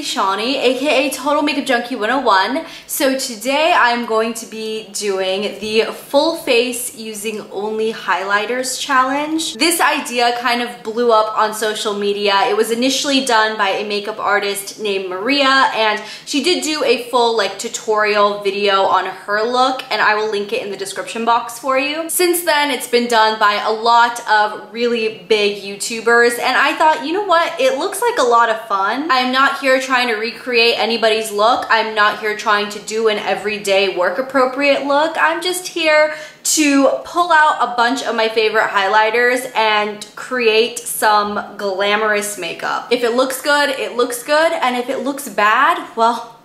Shawnee, aka Total Makeup Junkie 101. So today I'm going to be doing the full face using only highlighters challenge. This idea kind of blew up on social media. It was initially done by a makeup artist named Mariya, and she did do a full tutorial video on her look, and I will link it in the description box for you. Since then, it's been done by a lot of really big YouTubers, and I thought, you know what, it looks like a lot of fun. I'm not here trying to recreate anybody's look. I'm not here trying to do an everyday work appropriate look. I'm just here to pull out a bunch of my favorite highlighters and create some glamorous makeup. If it looks good, it looks good, and if it looks bad, well,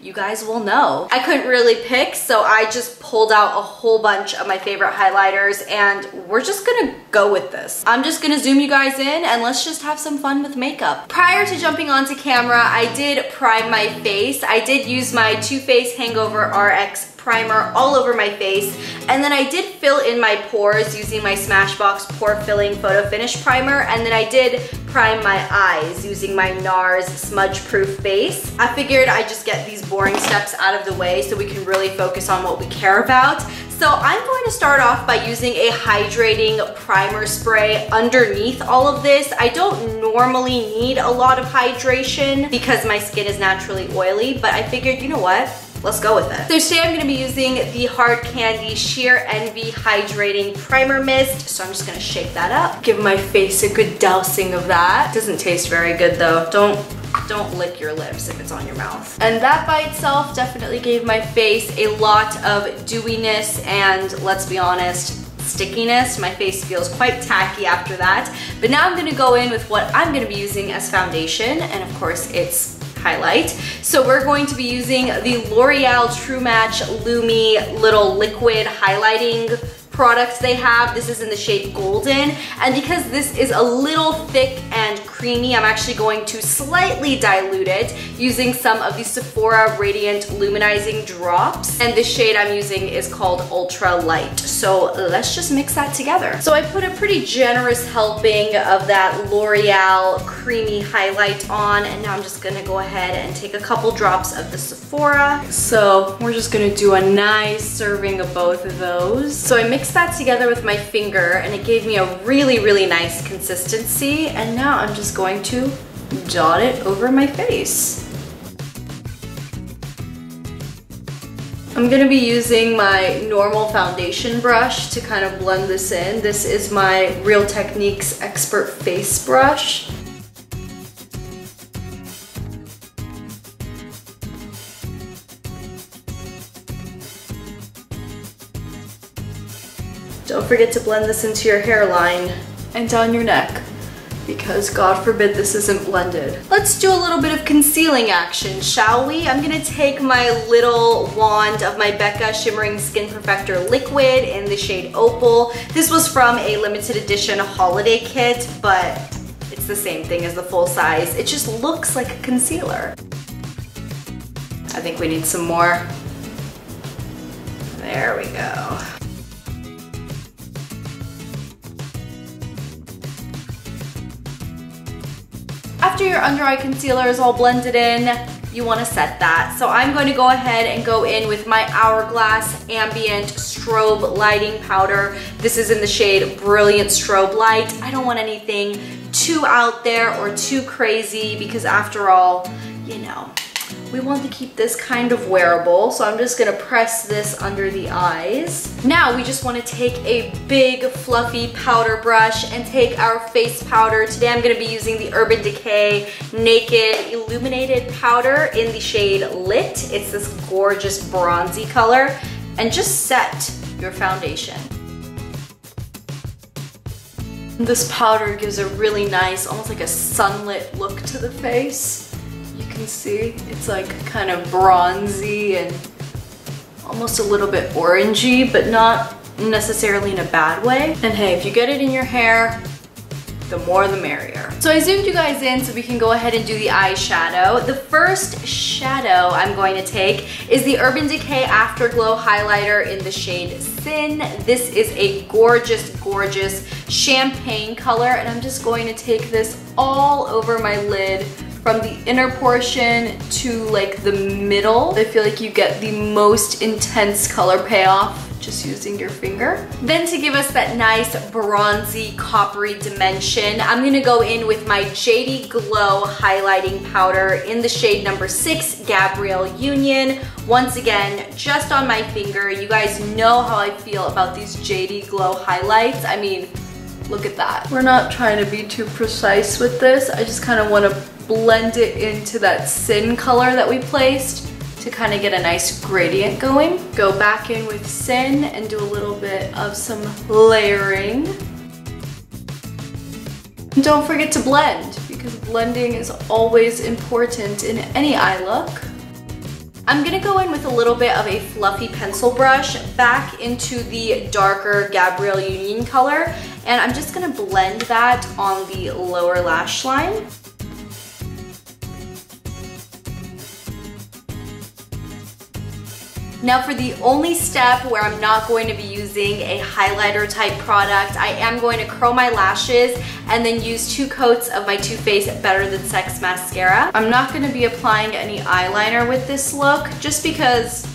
you guys will know. I couldn't really pick, so I just pulled out a whole bunch of my favorite highlighters, and we're just gonna go with this. I'm just gonna zoom you guys in and let's just have some fun with makeup. Prior to jumping onto camera, I did prime my face. I did use my Too Faced Hangover RX primer all over my face, and then I did fill in my pores using my Smashbox Pore Filling Photo Finish Primer, and then I did prime my eyes using my Nars Smudge Proof Base. I figured I'd just get these boring steps out of the way so we can really focus on what we care about. So I'm going to start off by using a hydrating primer spray underneath all of this. I don't normally need a lot of hydration because my skin is naturally oily, but I figured, you know what? Let's go with it. So today I'm gonna be using the Hard Candy Sheer Envy Hydrating Primer Mist. So I'm just gonna shake that up. Give my face a good dousing of that. Doesn't taste very good though. Don't lick your lips if it's on your mouth. And that by itself definitely gave my face a lot of dewiness and, let's be honest, stickiness. My face feels quite tacky after that. But now I'm gonna go in with what I'm gonna be using as foundation, and of course it's highlight. So we're going to be using the L'Oreal True Match Lumi little liquid highlighting products they have. This is in the shade Golden, and because this is a little thick and creamy, I'm actually going to slightly dilute it using some of the Sephora Radiant Luminizing Drops, and the shade I'm using is called Ultra Light. So let's just mix that together. So I put a pretty generous helping of that L'Oreal creamy highlight on, and now I'm just gonna go ahead and take a couple drops of the Sephora. So we're just gonna do a nice serving of both of those. So I mixed that together with my finger, and it gave me a really, really nice consistency, and now I'm just going to dot it over my face. I'm gonna be using my normal foundation brush to kind of blend this in. This is my Real Techniques Expert Face Brush. Don't forget to blend this into your hairline and down your neck, because God forbid this isn't blended. Let's do a little bit of concealing action, shall we? I'm gonna take my little wand of my Becca Shimmering Skin Perfector Liquid in the shade Opal. This was from a limited edition holiday kit, but it's the same thing as the full size. It just looks like a concealer. I think we need some more. There we go. After your under eye concealer is all blended in, you want to set that. So I'm going to go ahead and go in with my Hourglass Ambient Strobe Lighting Powder. This is in the shade Brilliant Strobe Light. I don't want anything too out there or too crazy because after all, you know, we want to keep this kind of wearable, so I'm just gonna press this under the eyes. Now we just want to take a big fluffy powder brush and take our face powder. Today I'm gonna be using the Urban Decay Naked Illuminated Powder in the shade Lit. It's this gorgeous bronzy color, and just set your foundation. This powder gives a really nice, almost like a sunlit look to the face. You can see it's like kind of bronzy and almost a little bit orangey, but not necessarily in a bad way. And hey, if you get it in your hair, the more the merrier. So I zoomed you guys in so we can go ahead and do the eyeshadow. The first shadow I'm going to take is the Urban Decay Afterglow Highlighter in the shade Sin. This is a gorgeous, gorgeous champagne color, and I'm just going to take this all over my lid from the inner portion to like the middle. I feel like you get the most intense color payoff just using your finger. Then to give us that nice bronzy coppery dimension, I'm gonna go in with my JD Glow highlighting powder in the shade number 6, Gabrielle Union. Once again, just on my finger. You guys know how I feel about these JD Glow highlights. I mean, look at that. We're not trying to be too precise with this. I just kind of want to blend it into that Sin color that we placed to kind of get a nice gradient going. Go back in with Sin and do a little bit of some layering. And don't forget to blend, because blending is always important in any eye look. I'm gonna go in with a little bit of a fluffy pencil brush back into the darker Gabrielle Union color, and I'm just gonna blend that on the lower lash line. Now for the only step where I'm not going to be using a highlighter type product, I am going to curl my lashes and then use 2 coats of my Too Faced Better Than Sex mascara. I'm not going to be applying any eyeliner with this look just because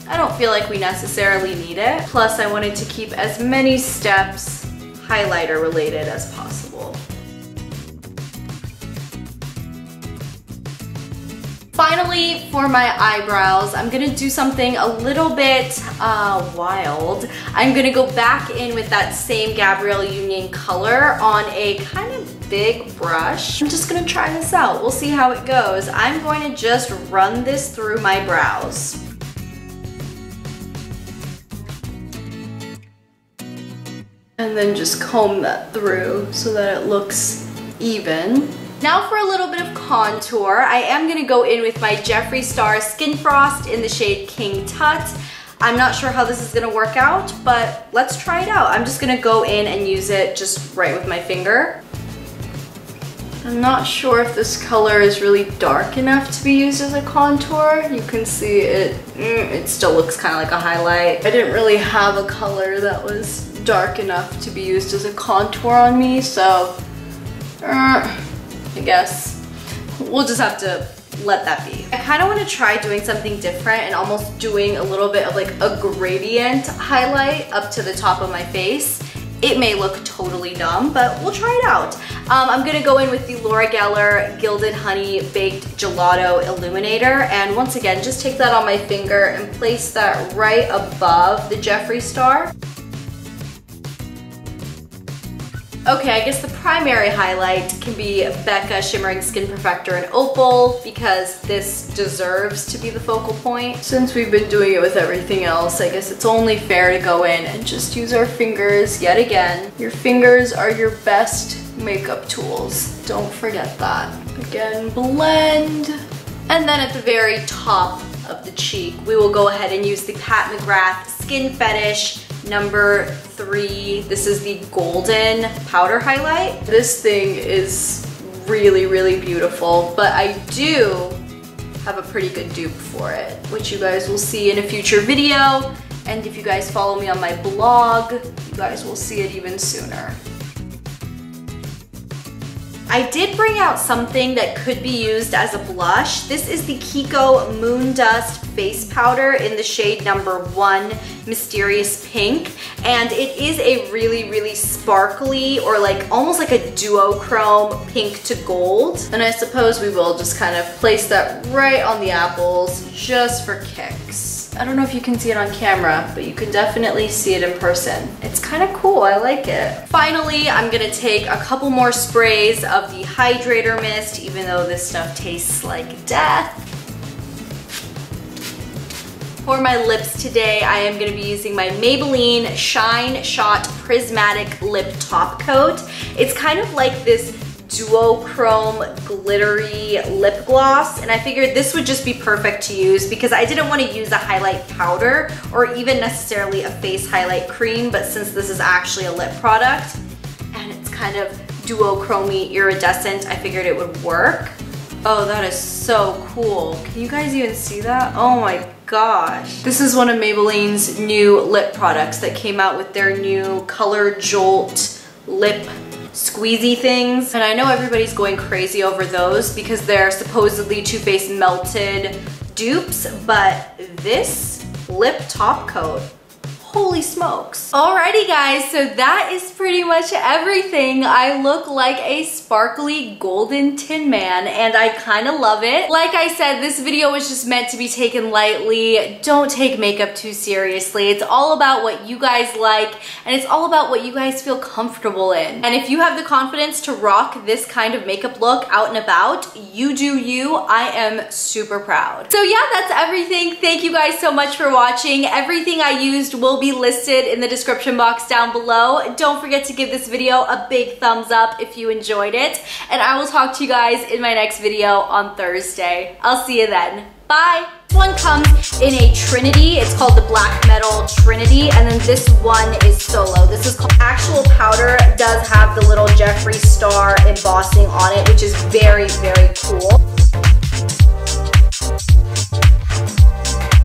I don't feel like we necessarily need it. Plus I wanted to keep as many steps highlighter related as possible. Finally, for my eyebrows, I'm gonna do something a little bit wild. I'm gonna go back in with that same Gabrielle Union color on a kind of big brush. I'm just gonna try this out. We'll see how it goes. I'm going to just run this through my brows. And then just comb that through so that it looks even. Now for a little bit of contour, I am gonna go in with my Jeffree Star Skin Frost in the shade King Tut. I'm not sure how this is gonna work out, but let's try it out. I'm just gonna go in and use it just right with my finger. I'm not sure if this color is really dark enough to be used as a contour. You can see it still looks kind of like a highlight. I didn't really have a color that was dark enough to be used as a contour on me, so I guess we'll just have to let that be. I kind of want to try doing something different and almost doing a little bit of like a gradient highlight up to the top of my face. It may look totally dumb, but we'll try it out. I'm gonna go in with the Laura Geller Gilded Honey Baked Gelato Illuminator, and once again, just take that on my finger and place that right above the Jeffree Star. Okay, I guess the primary highlight can be Becca Shimmering Skin Perfector in Opal, because this deserves to be the focal point. Since we've been doing it with everything else, I guess it's only fair to go in and just use our fingers yet again. Your fingers are your best makeup tools. Don't forget that. Again, blend. And then at the very top of the cheek, we will go ahead and use the Pat McGrath Skin Fetish number 3. This is the golden powder highlight. This thing is really, really beautiful, but I do have a pretty good dupe for it, which you guys will see in a future video. And if you guys follow me on my blog, you guys will see it even sooner. I did bring out something that could be used as a blush. This is the Kiko Moon Dust Face Powder in the shade number 1, Mysterious Pink. And it is a really, really sparkly, or like almost like a duochrome pink to gold. And I suppose we will just kind of place that right on the apples just for kicks. I don't know if you can see it on camera, but you can definitely see it in person. It's kind of cool, I like it. Finally, I'm gonna take a couple more sprays of the Hydrator Mist, even though this stuff tastes like death. For my lips today, I am gonna be using my Maybelline Shine Shot Prismatic Lip Top Coat. It's kind of like this duochrome glittery lip gloss, and I figured this would just be perfect to use because I didn't want to use a highlight powder or even necessarily a face highlight cream, but since this is actually a lip product and it's kind of duochromy iridescent, I figured it would work. Oh, that is so cool. Can you guys even see that? Oh my gosh. This is one of Maybelline's new lip products that came out with their new Color Jolt lip squeezy things. And I know everybody's going crazy over those because they're supposedly Too Faced melted dupes, but this lip top coat, holy smokes. Alrighty guys, so that is pretty much everything. I look like a sparkly golden tin man and I kind of love it. Like I said, this video was just meant to be taken lightly. Don't take makeup too seriously. It's all about what you guys like and it's all about what you guys feel comfortable in. And if you have the confidence to rock this kind of makeup look out and about, you do you. I am super proud. So yeah, that's everything. Thank you guys so much for watching. Everything I used will be listed in the description box down below. Don't forget to give this video a big thumbs up if you enjoyed it, and I will talk to you guys in my next video on Thursday. I'll see you then. Bye! This one comes in a trinity. It's called the Black Metal Trinity, and then this one is solo. This is called Actual Powder. It does have the little Jeffree Star embossing on it, which is very, very cool.